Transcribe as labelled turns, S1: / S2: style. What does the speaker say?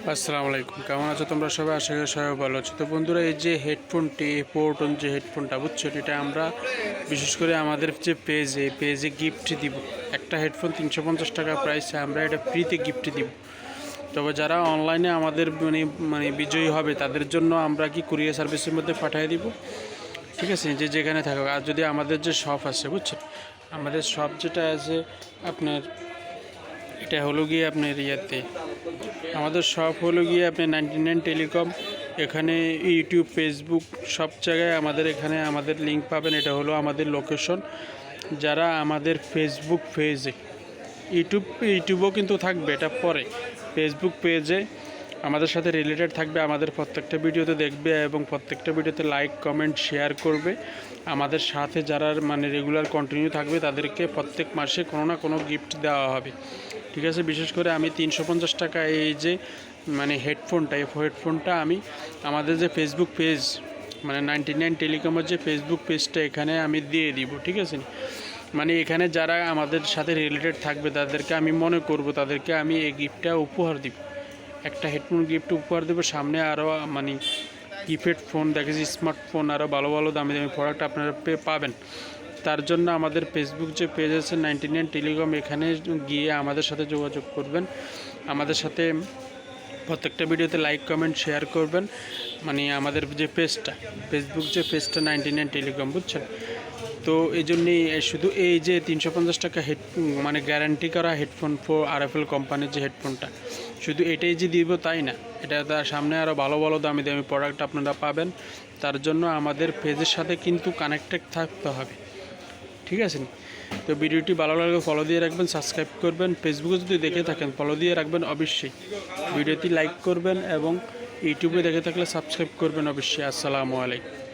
S1: আসসালামু আলাইকুম, কেমন আছো তোমরা সবাই? আশা করি সবাই ভালো আছো। তো বন্ধুরা, এই যে হেডফোনটি পোর্টন যে হেডফোনটা বুঝছেন, এটা আমরা বিশেষ করে আমাদের যে পেজে গিফট দিব। একটা হেডফোন 350 টাকা প্রাইসে আমরা এটা ফ্রিতে গিফট দিব। তবে যারা অনলাইনে আমাদের মানে বিজয়ী হবে তাদের জন্য আমরা কি কুরিয়ার সার্ভিসের মধ্যে পাঠিয়ে দিব, ঠিক আছে, যে যেখানে থাকুক। আর যদি আমাদের যে শপ আছে বুঝছেন, আমাদের শপ যেটা আছে আপনার, এটা হলো গিয়ে আপনার আমাদের শপ হলো গিয়ে আপনার 99 টেলিকম। এখানে ইউটিউব, ফেসবুক সব জায়গায় আমাদের এখানে আমাদের লিঙ্ক পাবেন। এটা হলো আমাদের লোকেশন। যারা আমাদের ফেসবুক পেজে, ইউটিউবও কিন্তু থাকবে এটা পরে, ফেসবুক পেজে আমাদের সাথে রিলেটেড থাকবে, আমাদের প্রত্যেকটা ভিডিওতে দেখবে এবং প্রত্যেকটা ভিডিওতে লাইক, কমেন্ট, শেয়ার করবে। আমাদের সাথে যারা মানে রেগুলার কন্টিনিউ থাকবে তাদেরকে প্রত্যেক মাসে কোনো না কোনো গিফট দেওয়া হবে, ঠিক আছে। বিশেষ করে আমি 350 টাকা এই যে মানে হেডফোনটা আমি আমাদের যে ফেসবুক পেজ মানে 99 টেলিকমের যে ফেসবুক পেজটা এখানে আমি দিয়ে দিব, ঠিক আছে। মানে এখানে যারা আমাদের সাথে রিলেটেড থাকবে তাদেরকে আমি মনে করব, তাদেরকে আমি এই গিফটটা উপহার দিব, একটা হেডফোন গিফট উপহার দেবো। সামনে আরও মানে কিপ্যাড ফোন দেখেছি, স্মার্টফোন আরও ভালো ভালো দামি দামি প্রোডাক্ট আপনারা পাবেন। তার জন্য আমাদের ফেসবুক যে পেজ আছে 99 টেলিকম, এখানে গিয়ে আমাদের সাথে যোগাযোগ করবেন। আমাদের সাথে প্রত্যেকটা ভিডিওতে লাইক, কমেন্ট, শেয়ার করবেন। মানে আমাদের যে পেজটা, ফেসবুক যে পেজটা 99 টেলিকম বুঝছেন। তো এই জন্যেই শুধু এই যে 350 টাকা মানে গ্যারান্টি করা হেডফোন ফর RFL কোম্পানির যে হেডফোনটা, শুধু এটাই যে দিব তাই না, এটা তার সামনে আরও ভালো ভালো দামি দামি প্রোডাক্ট আপনারা পাবেন। তার জন্য আমাদের পেজের সাথে কিন্তু কানেক্টেড থাকতে হবে, ঠিক আছে। তো ভিডিওটি ভালো লাগলে ফলো দিয়ে রাখবেন, সাবস্ক্রাইব করবেন। ফেসবুকে যদি দেখে থাকেন ফলো দিয়ে রাখবেন অবশ্যই, ভিডিওটি লাইক করবেন এবং ইউটিউবে দেখে থাকলে সাবস্ক্রাইব করবেন অবশ্যই। আসসালামু আলাইকুম।